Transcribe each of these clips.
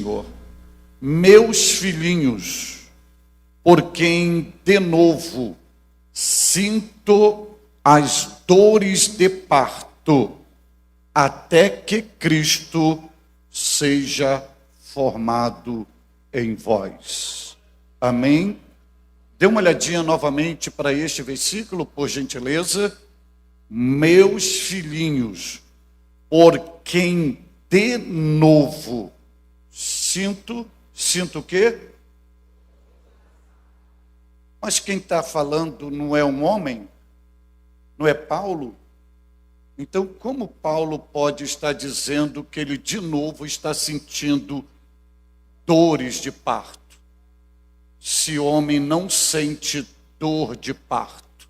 Senhor, meus filhinhos, por quem de novo sinto as dores de parto, até que Cristo seja formado em vós. Amém? Dê uma olhadinha novamente para este versículo, por gentileza. Meus filhinhos, por quem de novo sinto o quê? Mas quem está falando não é um homem? Não é Paulo? Então, como Paulo pode estar dizendo que ele de novo está sentindo dores de parto, se o homem não sente dor de parto?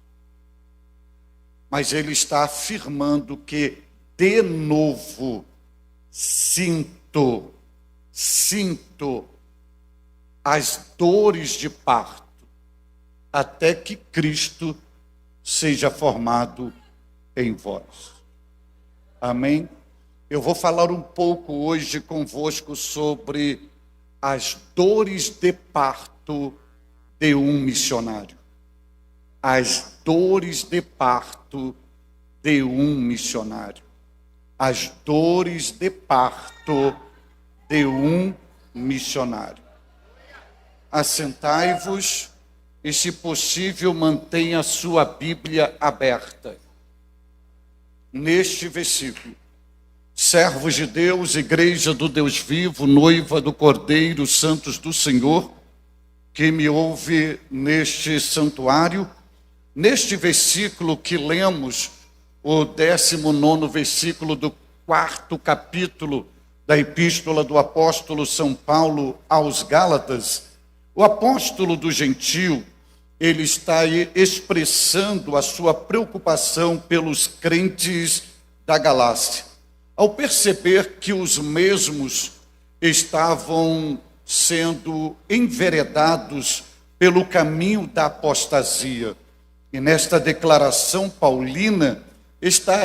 Mas ele está afirmando que de novo sinto as dores de parto, até que Cristo seja formado em vós. Amém? Eu vou falar um pouco hoje convosco sobre as dores de parto de um missionário. As dores de parto de um missionário. As dores de parto de um missionário. Assentai-vos e, se possível, mantenha a sua Bíblia aberta. Neste versículo, servos de Deus, igreja do Deus vivo, noiva do Cordeiro, santos do Senhor, que me ouve neste santuário, neste versículo que lemos, o 19º versículo do 4º capítulo da Epístola do apóstolo São Paulo aos Gálatas, o apóstolo do gentio, ele está aí expressando a sua preocupação pelos crentes da Galácia. Ao perceber que os mesmos estavam sendo enveredados pelo caminho da apostasia. E nesta declaração paulina está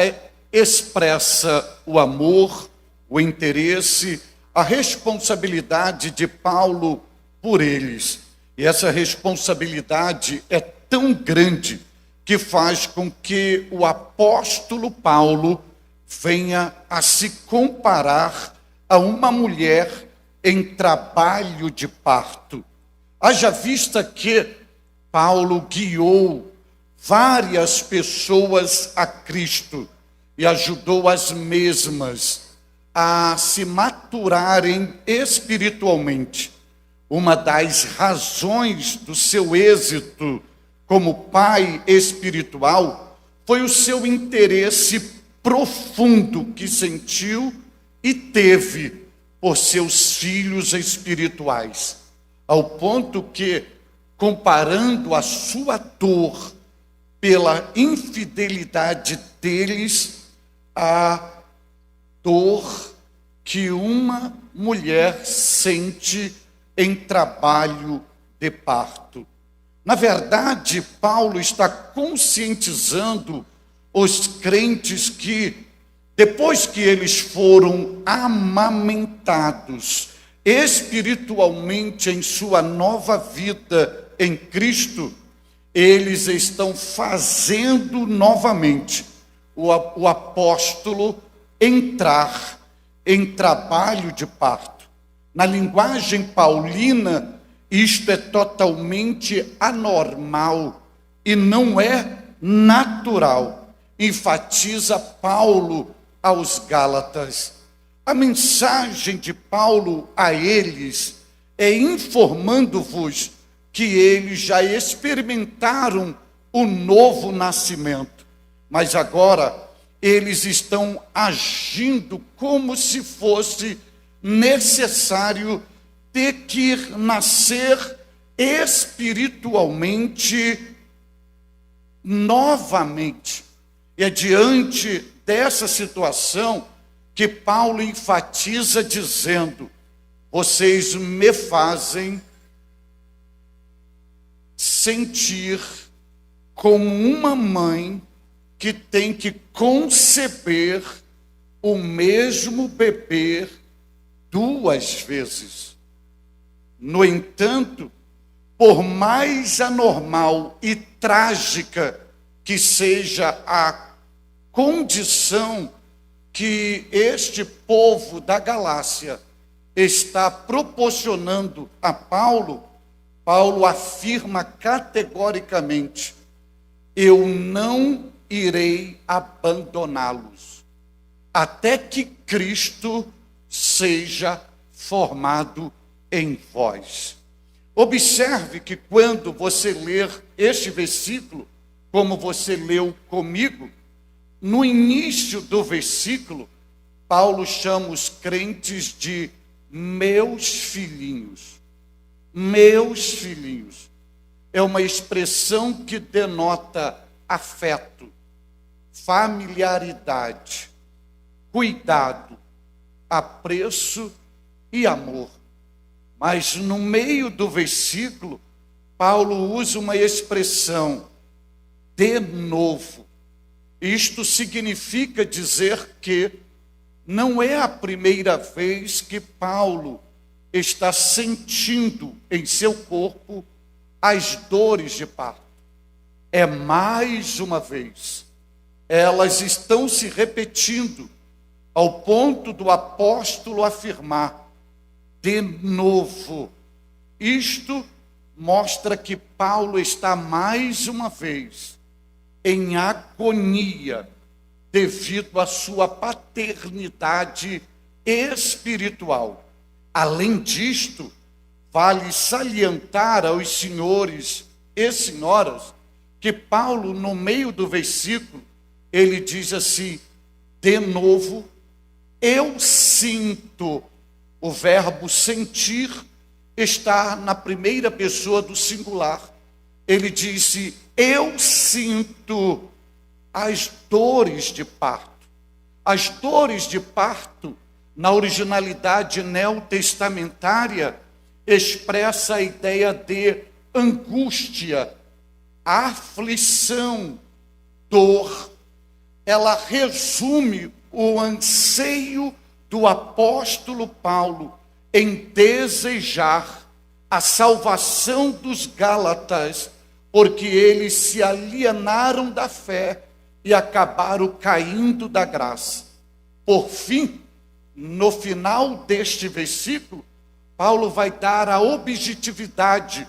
expressa o amor, o interesse, a responsabilidade de Paulo por eles. E essa responsabilidade é tão grande que faz com que o apóstolo Paulo venha a se comparar a uma mulher em trabalho de parto. Haja vista que Paulo guiou várias pessoas a Cristo e ajudou as mesmas a se maturarem espiritualmente. Uma das razões do seu êxito como pai espiritual foi o seu interesse profundo que sentiu e teve por seus filhos espirituais, ao ponto que, comparando a sua dor pela infidelidade deles, à dor que uma mulher sente em trabalho de parto. Na verdade, Paulo está conscientizando os crentes que, depois que eles foram amamentados espiritualmente em sua nova vida em Cristo, eles estão fazendo novamente o apóstolo entrar em trabalho de parto. Na linguagem paulina, isto é totalmente anormal e não é natural, enfatiza Paulo aos Gálatas. A mensagem de Paulo a eles é informando-vos que eles já experimentaram o novo nascimento, mas agora eles estão agindo como se fosse necessário ter que nascer espiritualmente novamente. E é diante dessa situação que Paulo enfatiza dizendo: vocês me fazem sentir como uma mãe que tem que conceber o mesmo bebê 2 vezes. No entanto, por mais anormal e trágica que seja a condição que este povo da Galácia está proporcionando a Paulo, Paulo afirma categoricamente: eu não irei abandoná-los, até que Cristo seja formado em vós. Observe que quando você ler este versículo, como você leu comigo, no início do versículo, Paulo chama os crentes de meus filhinhos. Meus filhinhos. É uma expressão que denota afeto, familiaridade, cuidado, apreço e amor. Mas no meio do versículo, Paulo usa uma expressão, de novo. Isto significa dizer que não é a primeira vez que Paulo está sentindo em seu corpo as dores de parto. É mais uma vez. Elas estão se repetindo, ao ponto do apóstolo afirmar, de novo. Isto mostra que Paulo está mais uma vez em agonia devido à sua paternidade espiritual. Além disto, vale salientar aos senhores e senhoras que Paulo, no meio do versículo, ele diz assim, de novo, eu sinto. O verbo sentir está na primeira pessoa do singular. Ele disse, eu sinto as dores de parto. As dores de parto, na originalidade neotestamentária, expressa a ideia de angústia, aflição, dor. Ela resume o anseio do apóstolo Paulo em desejar a salvação dos Gálatas, porque eles se alienaram da fé e acabaram caindo da graça. Por fim, no final deste versículo, Paulo vai dar a objetividade,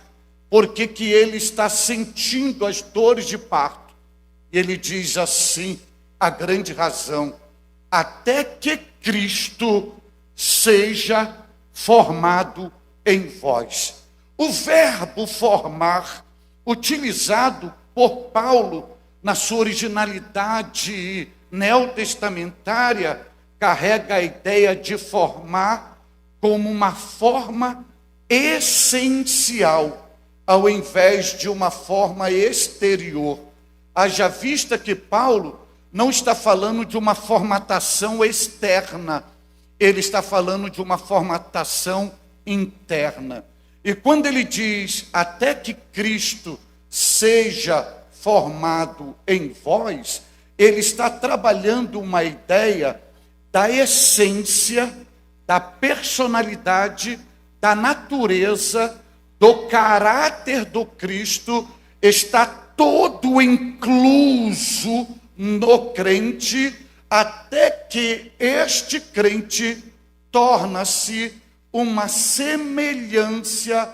porque que ele está sentindo as dores de parto. E ele diz assim, a grande razão, até que Cristo seja formado em vós. O verbo formar, utilizado por Paulo na sua originalidade neotestamentária, carrega a ideia de formar como uma forma essencial, ao invés de uma forma exterior. Haja vista que Paulo não está falando de uma formatação externa, ele está falando de uma formatação interna. E quando ele diz, até que Cristo seja formado em vós, ele está trabalhando uma ideia da essência, da personalidade, da natureza, do caráter do Cristo, está todo incluso no crente, até que este crente torna-se uma semelhança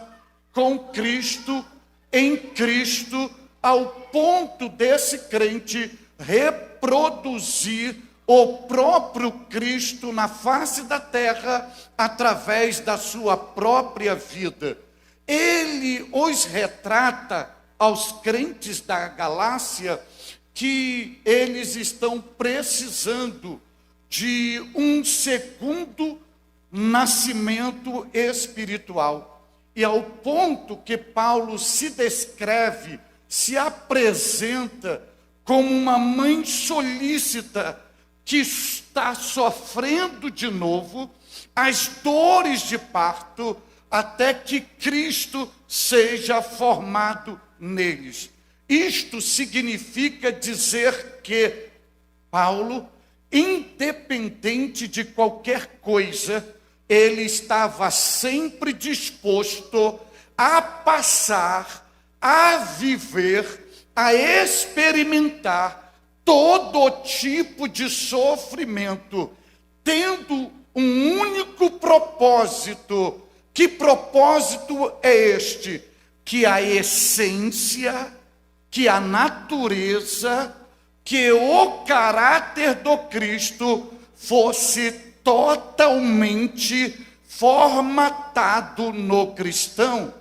com Cristo, em Cristo, ao ponto desse crente reproduzir o próprio Cristo na face da terra, através da sua própria vida. Ele os retrata aos crentes da Galácia, que eles estão precisando de um segundo nascimento espiritual. E ao ponto que Paulo se descreve, se apresenta como uma mãe solícita que está sofrendo de novo as dores de parto até que Cristo seja formado neles. Isto significa dizer que Paulo, independente de qualquer coisa, ele estava sempre disposto a passar, a viver, a experimentar todo tipo de sofrimento, tendo um único propósito. Que propósito é este? Que a essência, que a natureza, que o caráter do Cristo fosse totalmente formatado no cristão.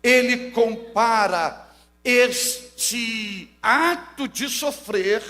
Ele compara este ato de sofrer,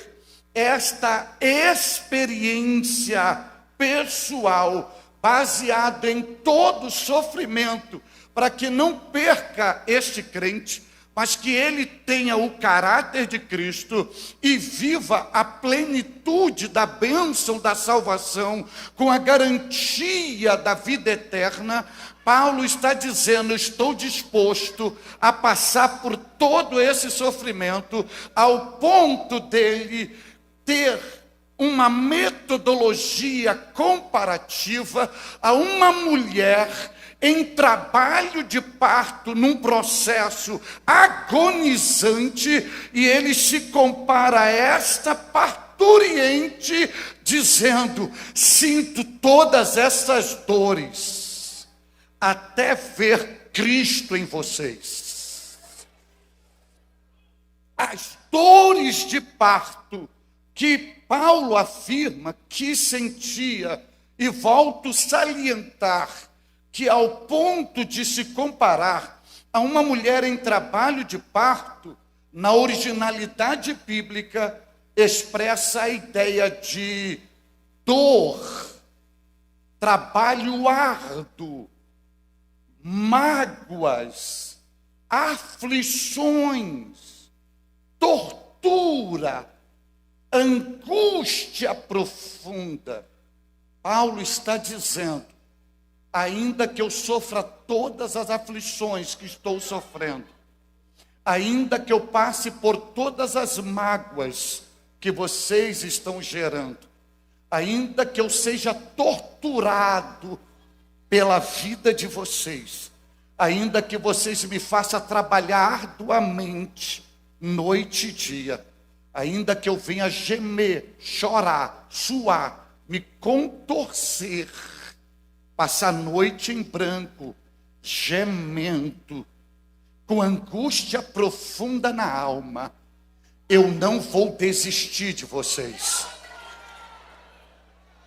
esta experiência pessoal, baseado em todo sofrimento, para que não perca este crente, mas que ele tenha o caráter de Cristo e viva a plenitude da bênção da salvação, com a garantia da vida eterna. Paulo está dizendo: estou disposto a passar por todo esse sofrimento, ao ponto dele ter uma metodologia comparativa a uma mulher em trabalho de parto, num processo agonizante, e ele se compara a esta parturiente, dizendo: sinto todas essas dores, até ver Cristo em vocês. As dores de parto que Paulo afirma que sentia, e volto a salientar, que ao ponto de se comparar a uma mulher em trabalho de parto, na originalidade bíblica, expressa a ideia de dor, trabalho árduo, mágoas, aflições, tortura, angústia profunda. Paulo está dizendo: ainda que eu sofra todas as aflições que estou sofrendo, ainda que eu passe por todas as mágoas que vocês estão gerando, ainda que eu seja torturado pela vida de vocês, ainda que vocês me façam trabalhar arduamente, noite e dia, ainda que eu venha gemer, chorar, suar, me contorcer, passar a noite em branco, gemendo, com angústia profunda na alma, eu não vou desistir de vocês,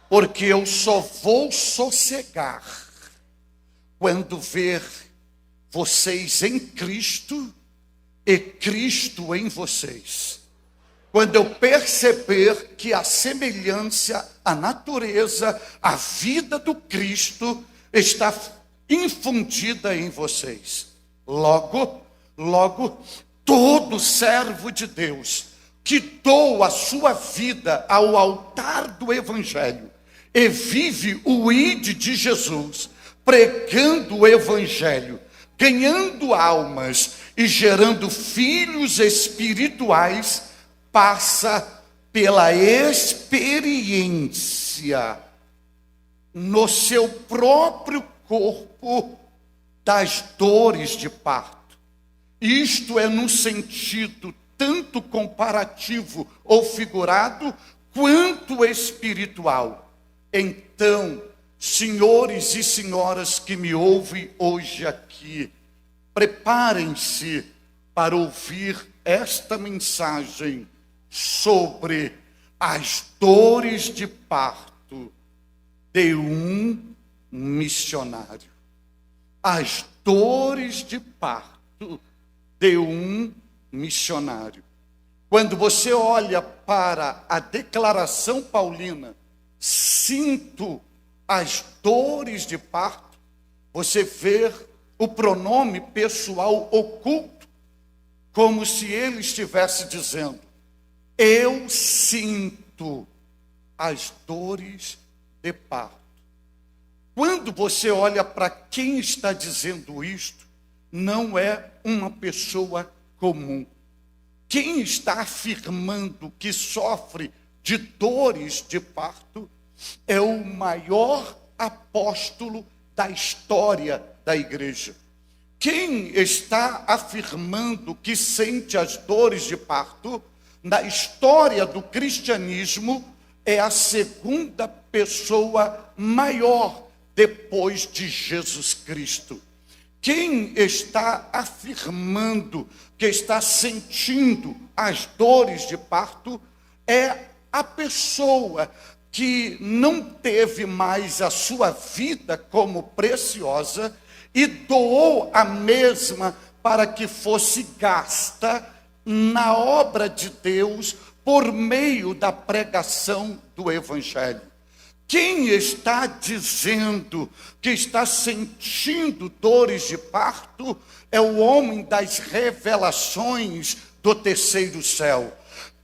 porque eu só vou sossegar quando ver vocês em Cristo e Cristo em vocês. Quando eu perceber que a semelhança, a natureza, a vida do Cristo está infundida em vocês. Logo, todo servo de Deus que doa a sua vida ao altar do Evangelho e vive o ide de Jesus, pregando o Evangelho, ganhando almas e gerando filhos espirituais, passa pela experiência no seu próprio corpo das dores de parto. Isto é no sentido tanto comparativo ou figurado, quanto espiritual. Então, senhores e senhoras que me ouvem hoje aqui, preparem-se para ouvir esta mensagem sobre as dores de parto de um missionário. As dores de parto de um missionário. Quando você olha para a declaração paulina, sinto as dores de parto, você vê o pronome pessoal oculto, como se ele estivesse dizendo: eu sinto as dores de parto. Quando você olha para quem está dizendo isto, não é uma pessoa comum. Quem está afirmando que sofre de dores de parto é o maior apóstolo da história da igreja. Quem está afirmando que sente as dores de parto, na história do cristianismo, é a segunda pessoa maior depois de Jesus Cristo. Quem está afirmando que está sentindo as dores de parto é a pessoa que não teve mais a sua vida como preciosa e doou a mesma para que fosse gasta na obra de Deus por meio da pregação do Evangelho. Quem está dizendo que está sentindo dores de parto é o homem das revelações do terceiro céu.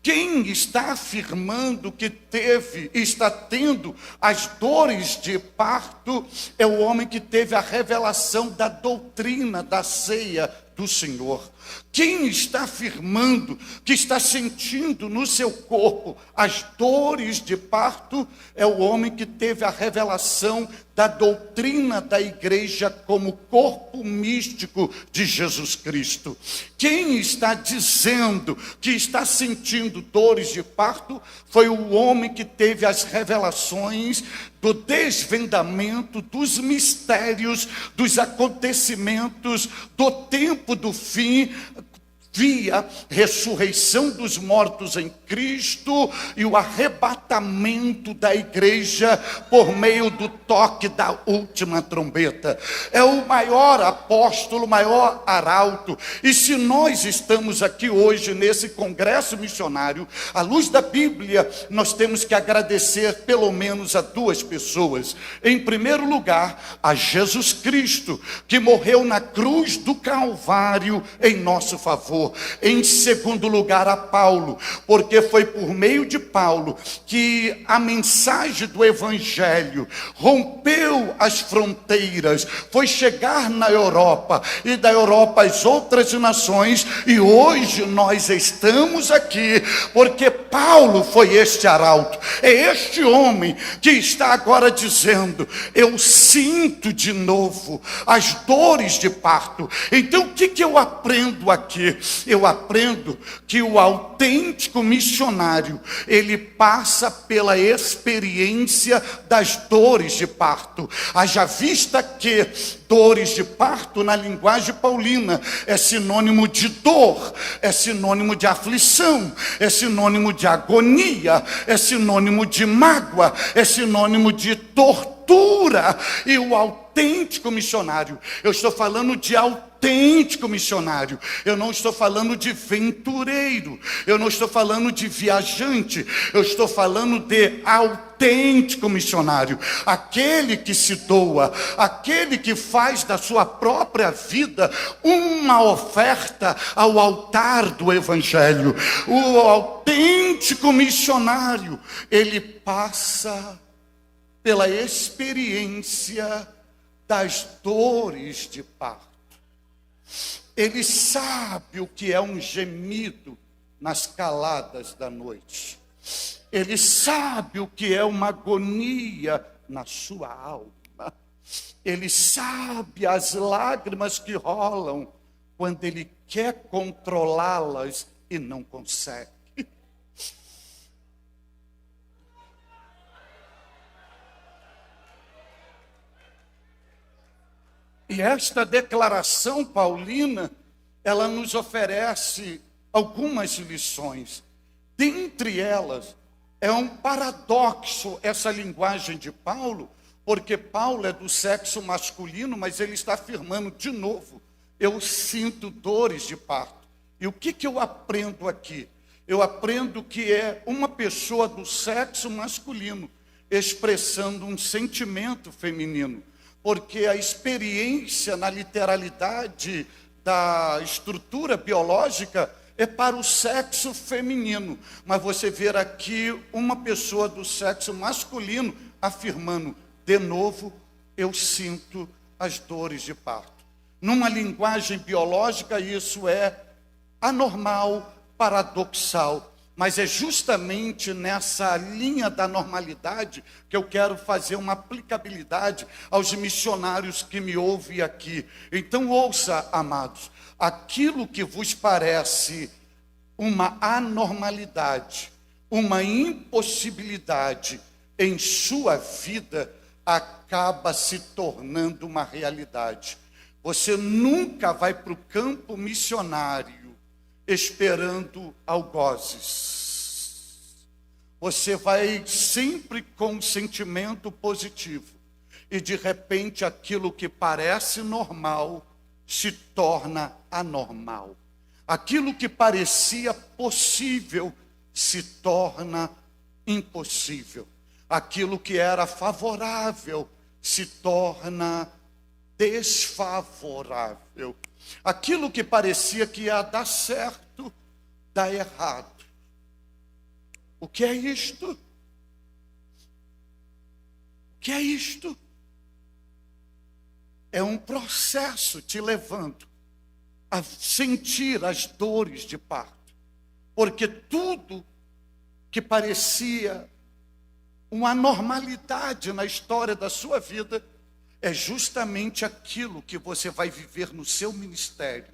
Quem está afirmando que teve e está tendo as dores de parto é o homem que teve a revelação da doutrina da ceia do Senhor. Quem está afirmando que está sentindo no seu corpo as dores de parto é o homem que teve a revelação da doutrina da igreja como corpo místico de Jesus Cristo. Quem está dizendo que está sentindo dores de parto foi o homem que teve as revelações do desvendamento dos mistérios, dos acontecimentos, do tempo do fim, via ressurreição dos mortos em Cristo e o arrebatamento da igreja por meio do toque da última trombeta. É o maior apóstolo, o maior arauto. E se nós estamos aqui hoje nesse congresso missionário, à luz da Bíblia, nós temos que agradecer pelo menos a duas pessoas. Em primeiro lugar, a Jesus Cristo, que morreu na cruz do Calvário em nosso favor. Em segundo lugar, a Paulo, porque foi por meio de Paulo que a mensagem do Evangelho rompeu as fronteiras, foi chegar na Europa e da Europa às outras nações, e hoje nós estamos aqui porque Paulo foi este arauto, é este homem que está agora dizendo: eu sinto de novo as dores de parto. Então o que eu aprendo aqui? Eu aprendo que o autêntico missionário, ele passa pela experiência das dores de parto. Haja vista que dores de parto, na linguagem paulina, é sinônimo de dor, é sinônimo de aflição, é sinônimo de agonia, é sinônimo de mágoa, é sinônimo de tortura. E o autêntico missionário, eu estou falando de autêntico missionário, eu não estou falando de ventureiro, eu não estou falando de viajante, eu estou falando de autêntico missionário, aquele que se doa, aquele que faz da sua própria vida uma oferta ao altar do Evangelho. O autêntico missionário, ele passa pela experiência das dores de parto. Ele sabe o que é um gemido nas caladas da noite. Ele sabe o que é uma agonia na sua alma. Ele sabe as lágrimas que rolam quando ele quer controlá-las e não consegue. E esta declaração paulina, ela nos oferece algumas lições. Dentre elas, é um paradoxo essa linguagem de Paulo, porque Paulo é do sexo masculino, mas ele está afirmando de novo: eu sinto dores de parto. E o que eu aprendo aqui? Eu aprendo que é uma pessoa do sexo masculino expressando um sentimento feminino. Porque a experiência na literalidade da estrutura biológica é para o sexo feminino. Mas você vê aqui uma pessoa do sexo masculino afirmando: de novo, eu sinto as dores de parto. Numa linguagem biológica, isso é anormal, paradoxal. Mas é justamente nessa linha da normalidade que eu quero fazer uma aplicabilidade aos missionários que me ouvem aqui. Então ouça, amados, aquilo que vos parece uma anormalidade, uma impossibilidade em sua vida, acaba se tornando uma realidade. Você nunca vai para o campo missionário esperando algozes. Você vai sempre com um sentimento positivo. E de repente aquilo que parece normal se torna anormal. Aquilo que parecia possível se torna impossível. Aquilo que era favorável se torna desfavorável. Aquilo que parecia que ia dar certo, dá errado. O que é isto? O que é isto? É um processo te levando a sentir as dores de parto. Porque tudo que parecia uma anormalidade na história da sua vida é justamente aquilo que você vai viver no seu ministério,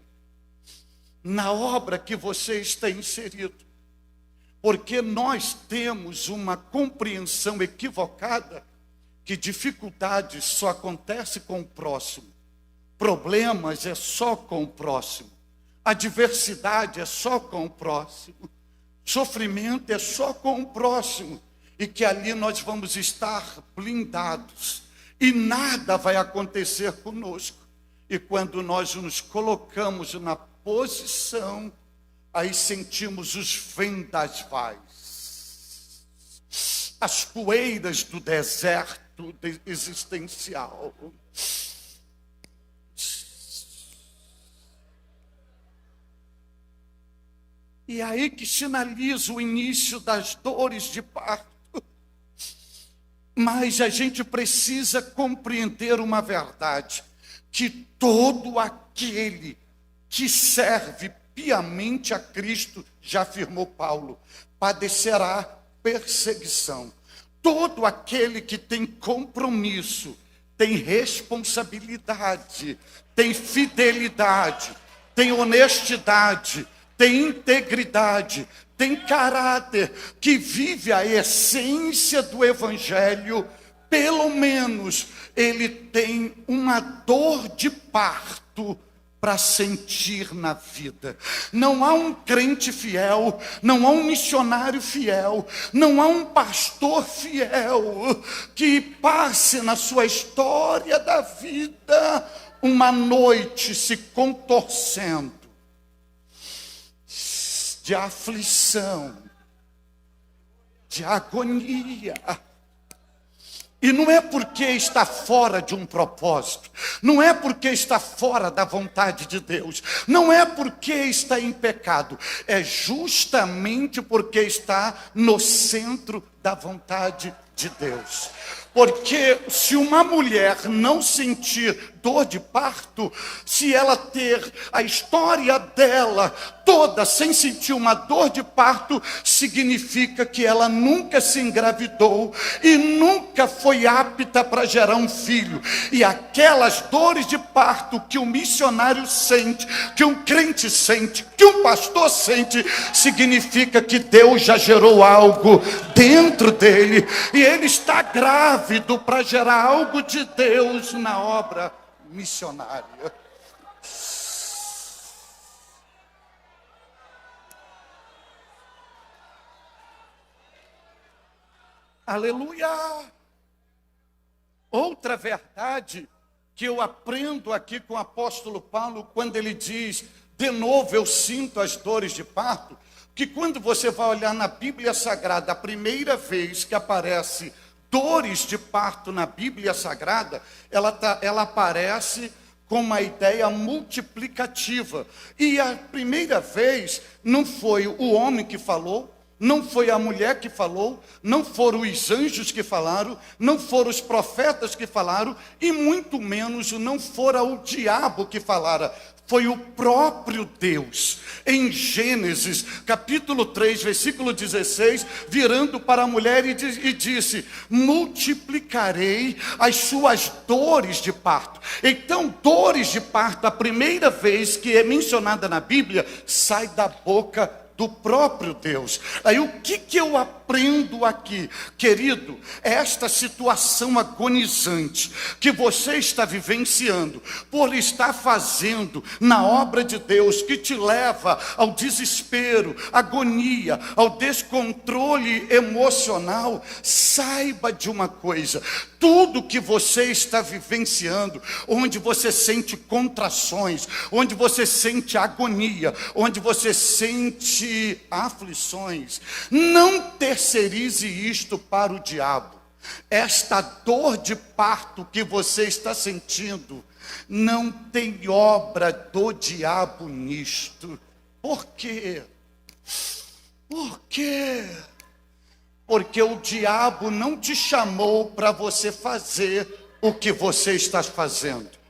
na obra que você está inserido. Porque nós temos uma compreensão equivocada que dificuldades só acontece com o próximo, problemas é só com o próximo, adversidade é só com o próximo, sofrimento é só com o próximo, e que ali nós vamos estar blindados. E nada vai acontecer conosco. E quando nós nos colocamos na posição, aí sentimos os vendavais, as poeiras do deserto existencial. E aí que sinaliza o início das dores de parto. Mas a gente precisa compreender uma verdade, que todo aquele que serve piamente a Cristo, já afirmou Paulo, padecerá perseguição. Todo aquele que tem compromisso, tem responsabilidade, tem fidelidade, tem honestidade, tem integridade, tem caráter, que vive a essência do Evangelho, pelo menos ele tem uma dor de parto para sentir na vida. Não há um crente fiel, não há um missionário fiel, não há um pastor fiel que passe na sua história da vida uma noite se contorcendo de aflição, de agonia. E não é porque está fora de um propósito, não é porque está fora da vontade de Deus, não é porque está em pecado, é justamente porque está no centro da vontade de Deus. Porque se uma mulher não sentir dor de parto, se ela ter a história dela toda sem sentir uma dor de parto, significa que ela nunca se engravidou e nunca foi apta para gerar um filho. E aquelas dores de parto que um missionário sente, que um crente sente, que um pastor sente, significa que Deus já gerou algo dentro dele e ele está grávido para gerar algo de Deus na obra missionária. Aleluia! Outra verdade que eu aprendo aqui com o apóstolo Paulo, quando ele diz, de novo eu sinto as dores de parto, que quando você vai olhar na Bíblia Sagrada, a primeira vez que aparece dores de parto na Bíblia Sagrada, ela aparece com uma ideia multiplicativa. E a primeira vez não foi o homem que falou, não foi a mulher que falou, não foram os anjos que falaram, não foram os profetas que falaram, e muito menos não fora o diabo que falara. foi o próprio Deus, em Gênesis, capítulo 3, versículo 16, virando para a mulher e disse: multiplicarei as suas dores de parto. Então, dores de parto, a primeira vez que é mencionada na Bíblia, sai da boca do próprio Deus. Aí o que eu aprendo aqui, querido? É esta situação agonizante que você está vivenciando, por estar fazendo na obra de Deus, que te leva ao desespero, agonia, ao descontrole emocional. Saiba de uma coisa: tudo que você está vivenciando, onde você sente contrações, onde você sente agonia, onde você sente aflições, não terceirize isto para o diabo. Esta dor de parto que você está sentindo, não tem obra do diabo nisto. Por quê? Por quê? Porque o diabo não te chamou para você fazer o que você está fazendo.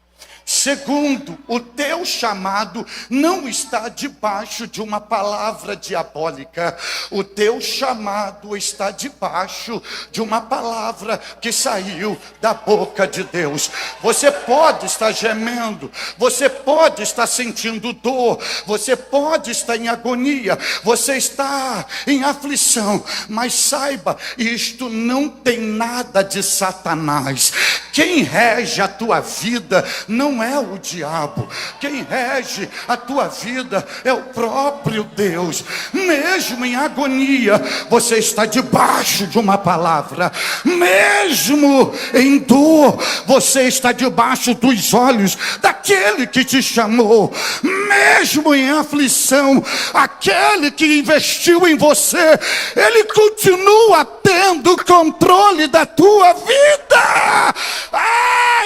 Segundo, o teu chamado não está debaixo de uma palavra diabólica. O teu chamado está debaixo de uma palavra que saiu da boca de Deus. Você pode estar gemendo, você pode estar sentindo dor, você pode estar em agonia, você está em aflição, mas saiba, isto não tem nada de Satanás. Quem rege a tua vida não é o diabo. Quem rege a tua vida é o próprio Deus. Mesmo em agonia, você está debaixo de uma palavra. Mesmo em dor, você está debaixo dos olhos daquele que te chamou. Mesmo em aflição, aquele que investiu em você, ele continua tendo controle da tua vida.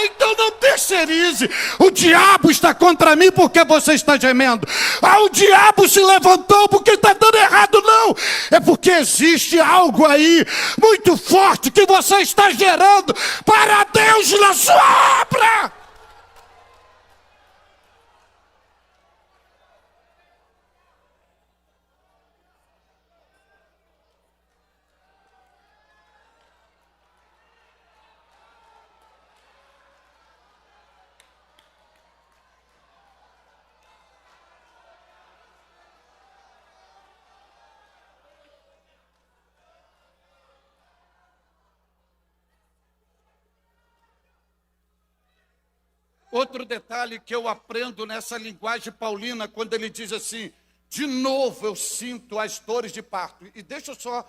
Então não terceirize. O diabo está contra mim porque você está gemendo. O diabo se levantou porque está dando errado. Não, é porque existe algo aí muito forte que você está gerando para Deus na sua obra. Outro detalhe que eu aprendo nessa linguagem paulina, quando ele diz assim: de novo eu sinto as dores de parto. E deixa eu só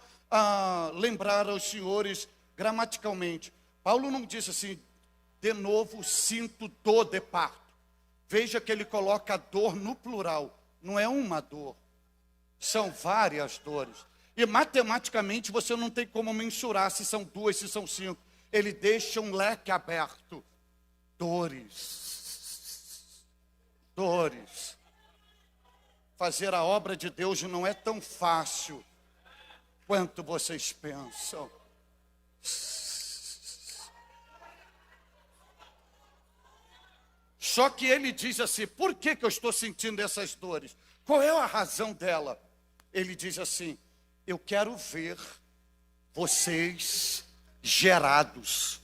lembrar aos senhores gramaticalmente. Paulo não disse assim: de novo sinto dor de parto. Veja que ele coloca a dor no plural. Não é uma dor, são várias dores. E matematicamente você não tem como mensurar se são duas, se são cinco. Ele deixa um leque aberto. Dores. Fazer a obra de Deus não é tão fácil quanto vocês pensam. Só que ele diz assim: por que eu estou sentindo essas dores? Qual é a razão dela? Ele diz assim: eu quero ver vocês gerados,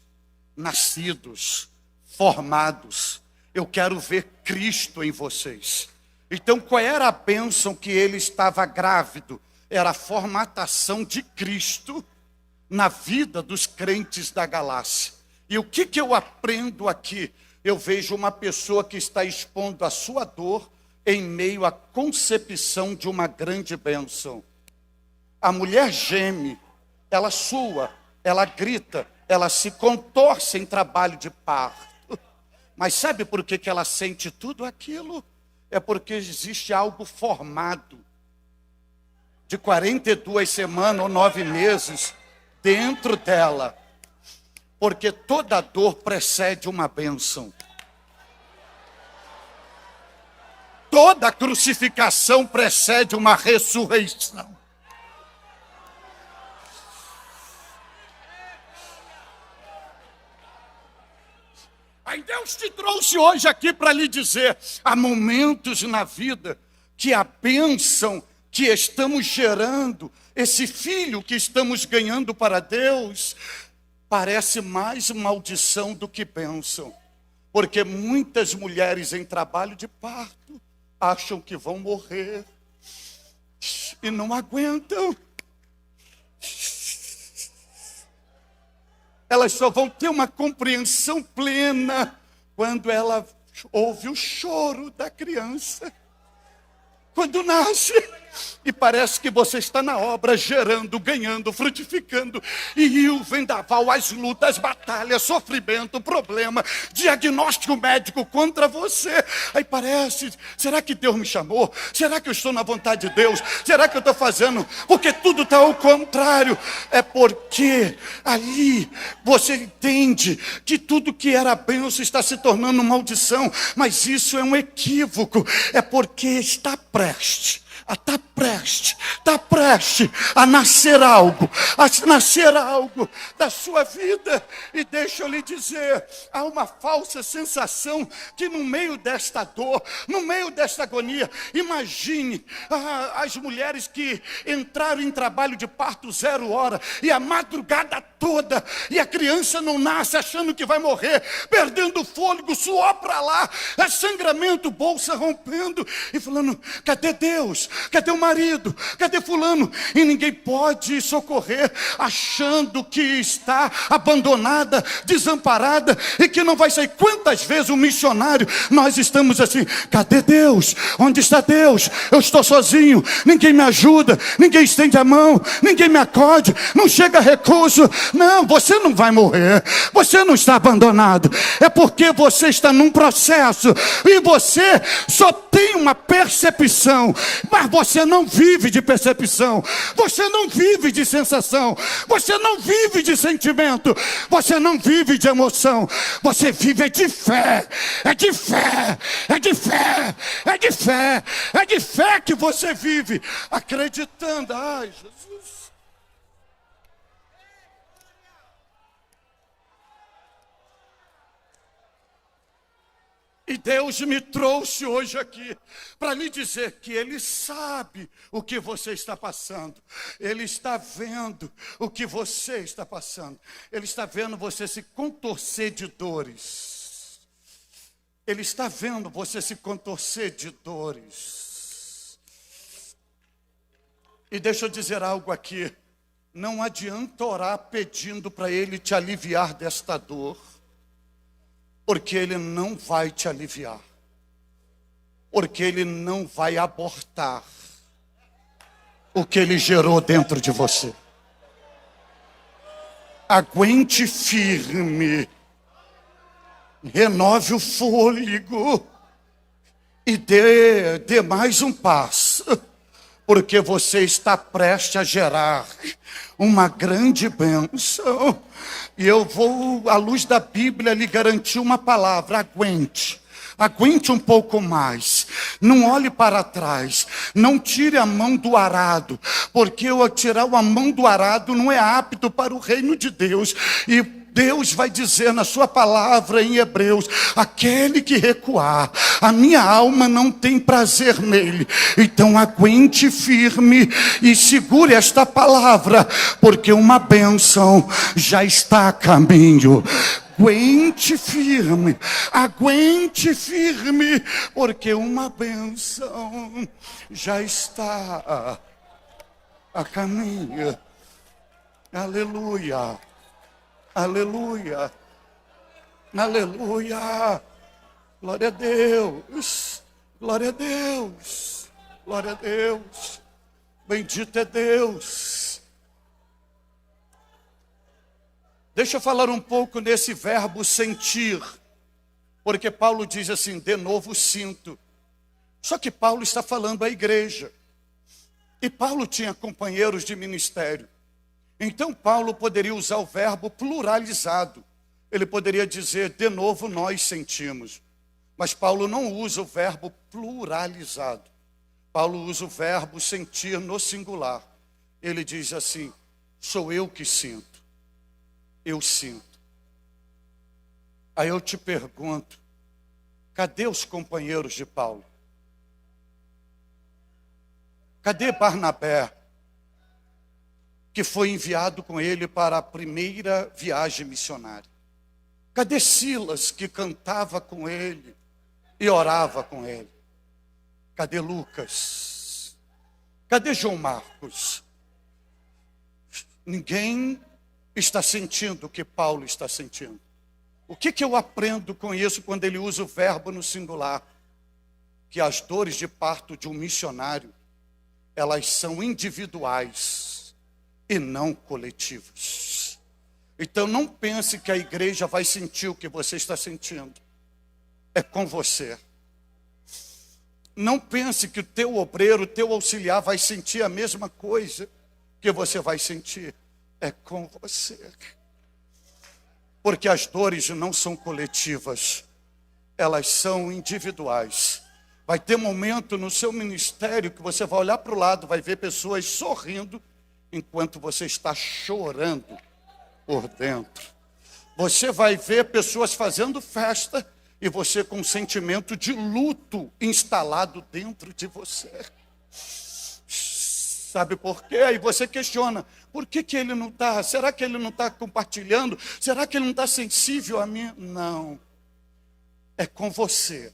nascidos, formados. Eu quero ver Cristo em vocês. Então, qual era a bênção que ele estava grávido? Era a formatação de Cristo na vida dos crentes da Galácia. E o que eu aprendo aqui? Eu vejo uma pessoa que está expondo a sua dor em meio à concepção de uma grande bênção. A mulher geme, ela sua, ela grita, ela se contorce em trabalho de parto. Mas sabe por que ela sente tudo aquilo? É porque existe algo formado de 42 semanas ou 9 meses dentro dela. Porque toda dor precede uma bênção. Toda crucificação precede uma ressurreição. Então Deus te trouxe hoje aqui para lhe dizer: há momentos na vida que a bênção que estamos gerando, esse filho que estamos ganhando para Deus, parece mais maldição do que bênção. Porque muitas mulheres em trabalho de parto acham que vão morrer e não aguentam. Elas só vão ter uma compreensão plena quando ela ouve o choro da criança, quando nasce. E parece que você está na obra, gerando, ganhando, frutificando. E o vendaval, as lutas, as batalhas, sofrimento, problema, diagnóstico médico contra você. Aí parece, será que Deus me chamou? Será que eu estou na vontade de Deus? Será que eu estou fazendo? Porque tudo está ao contrário. É porque ali você entende que tudo que era bênção está se tornando maldição. Mas isso é um equívoco. É porque está prestes a nascer algo da sua vida. E deixa eu lhe dizer, há uma falsa sensação que no meio desta dor, no meio desta agonia, imagine as mulheres que entraram em trabalho de parto 0 hora, e a madrugada toda, e a criança não nasce, achando que vai morrer, perdendo o fôlego, suor para lá, sangramento, bolsa rompendo, e falando: cadê Deus? Cadê o marido? Cadê fulano? E ninguém pode socorrer, achando que está abandonada, desamparada, e que não vai sair. Quantas vezes um missionário, nós estamos assim: cadê Deus? Onde está Deus? Eu estou sozinho, ninguém me ajuda, ninguém estende a mão, ninguém me acode, não chega recurso. Não, você não vai morrer, você não está abandonado, é porque você está num processo, e você só tem uma percepção, mas você não vive de percepção, você não vive de sensação, você não vive de sentimento, você não vive de emoção, você vive de fé, é de fé, é de fé, é de fé, é de fé que você vive, acreditando. Ai, Jesus. E Deus me trouxe hoje aqui para lhe dizer que Ele sabe o que você está passando. Ele está vendo o que você está passando. Ele está vendo você se contorcer de dores. Ele está vendo você se contorcer de dores. E deixa eu dizer algo aqui. Não adianta orar pedindo para Ele te aliviar desta dor, porque Ele não vai te aliviar, porque Ele não vai abortar o que Ele gerou dentro de você. Aguente firme, renove o fôlego e dê mais um passo, porque você está prestes a gerar uma grande bênção. E eu vou, à luz da Bíblia, lhe garantir uma palavra: aguente. Aguente um pouco mais, não olhe para trás, não tire a mão do arado, porque eu tirar a mão do arado não é apto para o reino de Deus. E Deus vai dizer na sua palavra em Hebreus: aquele que recuar, a minha alma não tem prazer nele. Então aguente firme e segure esta palavra, porque uma bênção já está a caminho. Aguente firme, porque uma bênção já está a caminho. Aleluia, aleluia, aleluia, glória a Deus, glória a Deus, glória a Deus, bendito é Deus. Deixa eu falar um pouco nesse verbo sentir, porque Paulo diz assim: de novo sinto. Só que Paulo está falando à igreja, e Paulo tinha companheiros de ministério. Então Paulo poderia usar o verbo pluralizado. Ele poderia dizer: de novo nós sentimos. Mas Paulo não usa o verbo pluralizado. Paulo usa o verbo sentir no singular. Ele diz assim: sou eu que sinto. Eu sinto. Aí eu te pergunto, cadê os companheiros de Paulo? Cadê Barnabé, que foi enviado com ele para a primeira viagem missionária? Cadê Silas, que cantava com ele e orava com ele? Cadê Lucas? Cadê João Marcos? Ninguém está sentindo o que Paulo está sentindo. O que eu aprendo com isso quando ele usa o verbo no singular? Que as dores de parto de um missionário, elas são individuais e não coletivas. Então não pense que a igreja vai sentir o que você está sentindo. É com você. Não pense que o teu obreiro, o teu auxiliar vai sentir a mesma coisa que você vai sentir. É com você. Porque as dores não são coletivas, elas são individuais. Vai ter momento no seu ministério que você vai olhar para o lado, vai ver pessoas sorrindo, enquanto você está chorando por dentro. Você vai ver pessoas fazendo festa, e você com um sentimento de luto instalado dentro de você. Sabe por quê? Aí você questiona, por que ele não está? Será que ele não está compartilhando? Será que ele não está sensível a mim? Não. É com você.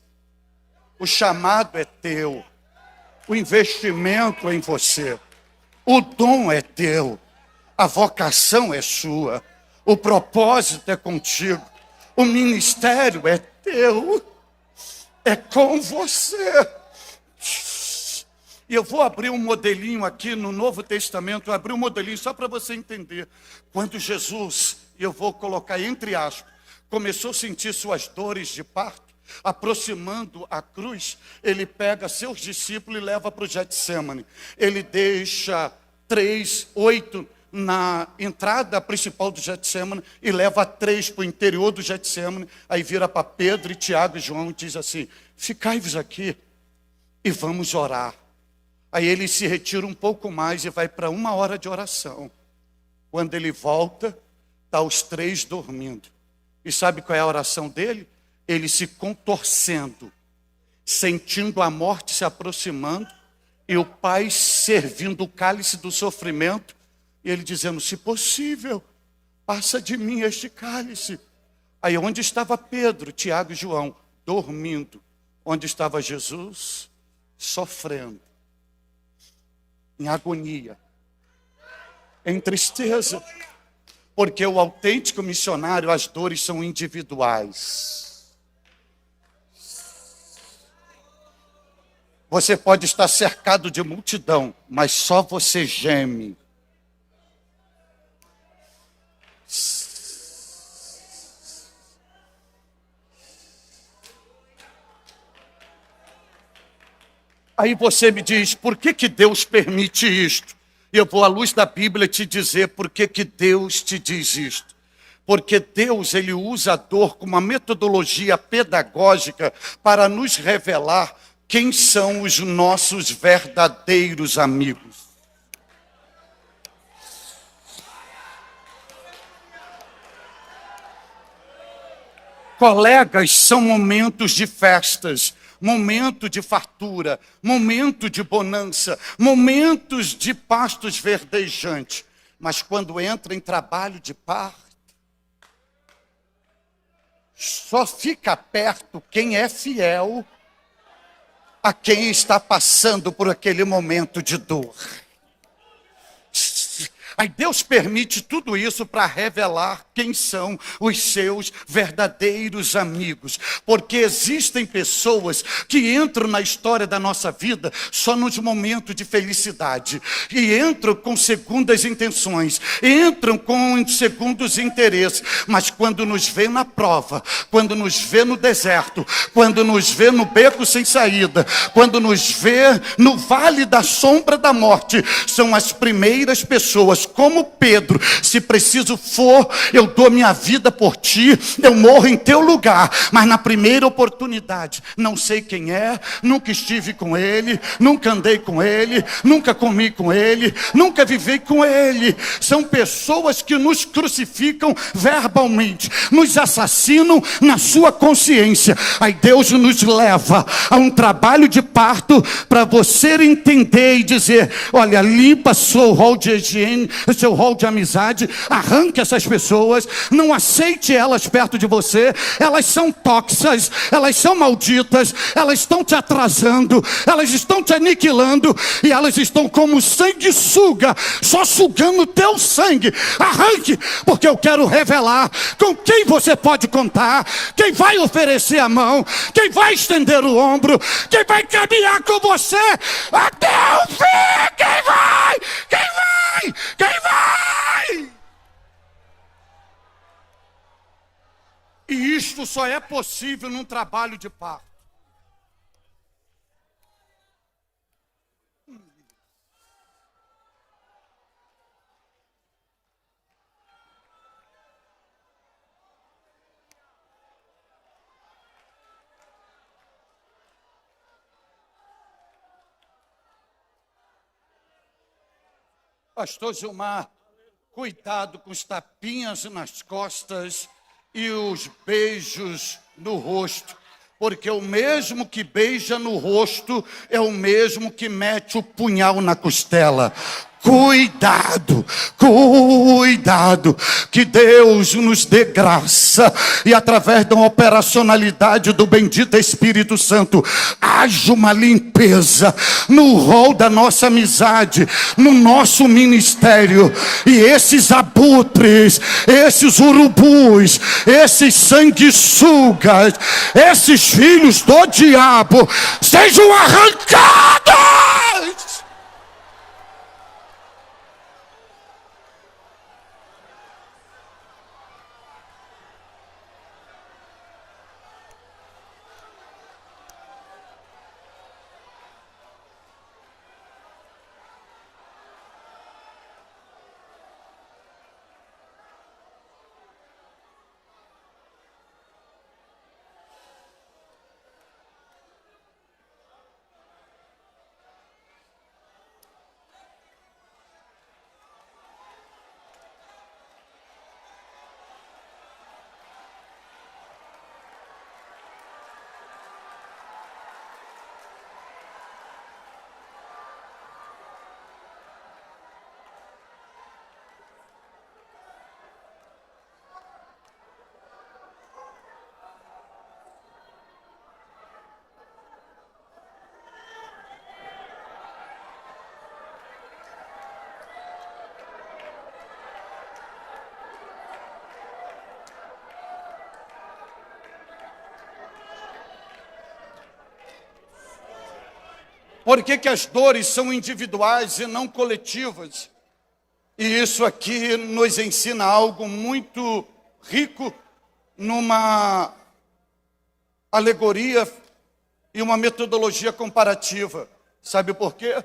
O chamado é teu. O investimento é em você. O dom é teu. A vocação é sua. O propósito é contigo. O ministério é teu. É com você. E eu vou abrir um modelinho aqui no Novo Testamento, abrir um modelinho só para você entender. Quando Jesus, e eu vou colocar entre aspas, começou a sentir suas dores de parto, aproximando a cruz, ele pega seus discípulos e leva para o Getsemane. Ele deixa 8 na entrada principal do Getsemane e leva 3 para o interior do Getsemane. Aí vira para Pedro, Tiago e João e diz assim, ficai-vos aqui e vamos orar. Aí ele se retira um pouco mais e vai para 1 hora de oração. Quando ele volta, está os 3 dormindo. E sabe qual é a oração dele? Ele se contorcendo, sentindo a morte se aproximando, e o Pai servindo o cálice do sofrimento, e ele dizendo, se possível, passa de mim este cálice. Aí onde estava Pedro, Tiago e João? Dormindo. Onde estava Jesus? Sofrendo. Em agonia, em tristeza, porque o autêntico missionário, as dores são individuais. Você pode estar cercado de multidão, mas só você geme. Aí você me diz, por que Deus permite isto? E eu vou à luz da Bíblia te dizer por que Deus te diz isto. Porque Deus, ele usa a dor como uma metodologia pedagógica para nos revelar quem são os nossos verdadeiros amigos. Colegas são momentos de festas, momento de fartura, momento de bonança, momentos de pastos verdejantes. Mas quando entra em trabalho de parto, só fica perto quem é fiel a quem está passando por aquele momento de dor. Aí Deus permite tudo isso para revelar quem são os seus verdadeiros amigos. Porque existem pessoas que entram na história da nossa vida só nos momentos de felicidade. E entram com segundas intenções, entram com segundos interesses. Mas quando nos vê na prova, quando nos vê no deserto, quando nos vê no beco sem saída, quando nos vê no vale da sombra da morte, são as primeiras pessoas como Pedro, se preciso for, eu dou minha vida por ti, eu morro em teu lugar, mas na primeira oportunidade, não sei quem é, nunca estive com ele, nunca andei com ele, nunca comi com ele, nunca vivi com ele. São pessoas que nos crucificam verbalmente, nos assassinam na sua consciência. Aí Deus nos leva a um trabalho de parto para você entender e dizer: olha, limpa seu rol de higiene, seu rol de amizade, arranque essas pessoas, não aceite elas perto de você, elas são tóxicas, elas são malditas, elas estão te atrasando, elas estão te aniquilando e elas estão como sanguessuga, só sugando o teu sangue. Arranque, porque eu quero revelar com quem você pode contar, quem vai oferecer a mão, quem vai estender o ombro, quem vai caminhar com você até o fim. Quem vai? Quem vai? Quem vai? E isto só é possível num trabalho de parto. Pastor Gilmar, cuidado com os tapinhas nas costas e os beijos no rosto, porque o mesmo que beija no rosto é o mesmo que mete o punhal na costela. Cuidado, cuidado, que Deus nos dê graça e através da operacionalidade do bendito Espírito Santo, haja uma limpeza no rol da nossa amizade, no nosso ministério, e esses abutres, esses urubus, esses sanguessugas, esses filhos do diabo, sejam arrancados. Por que que as dores são individuais e não coletivas? E isso aqui nos ensina algo muito rico numa alegoria e uma metodologia comparativa. Sabe por quê?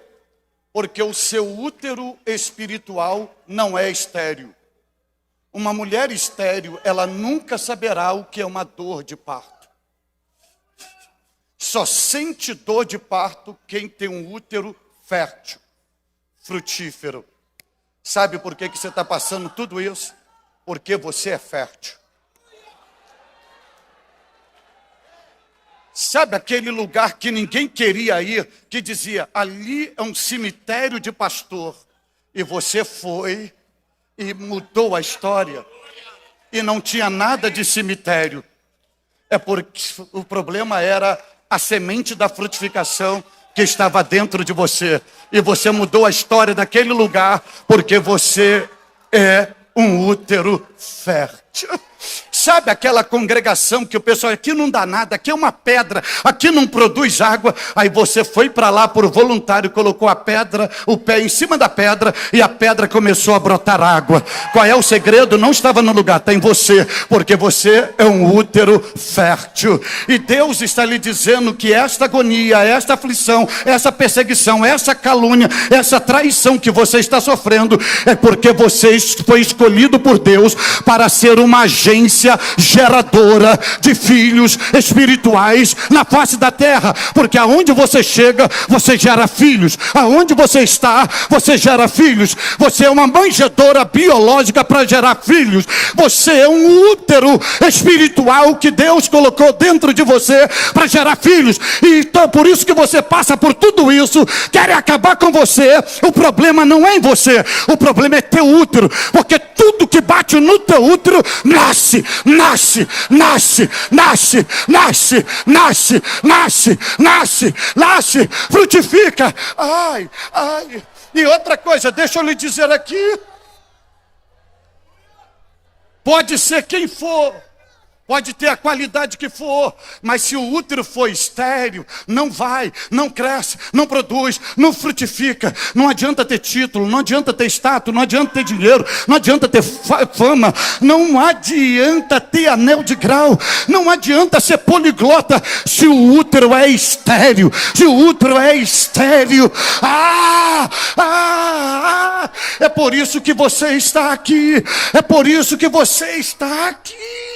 Porque o seu útero espiritual não é estéril. Uma mulher estéril, ela nunca saberá o que é uma dor de parto. Só sente dor de parto quem tem um útero fértil, frutífero. Sabe por que que você está passando tudo isso? Porque você é fértil. Sabe aquele lugar que ninguém queria ir, que dizia, ali é um cemitério de pastor. E você foi e mudou a história. E não tinha nada de cemitério. É porque o problema era a semente da frutificação que estava dentro de você. E você mudou a história daquele lugar porque você é um útero fértil. Sabe aquela congregação que o pessoal, aqui não dá nada, aqui é uma pedra, aqui não produz água. Aí você foi para lá por voluntário, colocou a pedra, o pé em cima da pedra, e a pedra começou a brotar água. Qual é o segredo? Não estava no lugar, está em você, porque você é um útero fértil. E Deus está lhe dizendo que esta agonia, esta aflição, essa perseguição, essa calúnia, essa traição que você está sofrendo, é porque você foi escolhido por Deus para ser uma agência geradora de filhos espirituais na face da terra. Porque aonde você chega, você gera filhos. Aonde você está, você gera filhos. Você é uma manjedoura biológica para gerar filhos. Você é um útero espiritual que Deus colocou dentro de você para gerar filhos. E então por isso que você passa por tudo isso. Querem acabar com você. O problema não é em você, o problema é teu útero. Porque tudo que bate no teu útero nasce, nasce, nasce, nasce, nasce, nasce, nasce, nasce, nasce, frutifica. Ai, ai. E outra coisa, deixa eu lhe dizer aqui. Pode ser quem for, pode ter a qualidade que for, mas se o útero for estéril, não vai, não cresce, não produz, não frutifica. Não adianta ter título, não adianta ter status, não adianta ter dinheiro, não adianta ter fama, não adianta ter anel de grau, não adianta ser poliglota se o útero é estéril. Se o útero é estéril, é por isso que você está aqui, é por isso que você está aqui.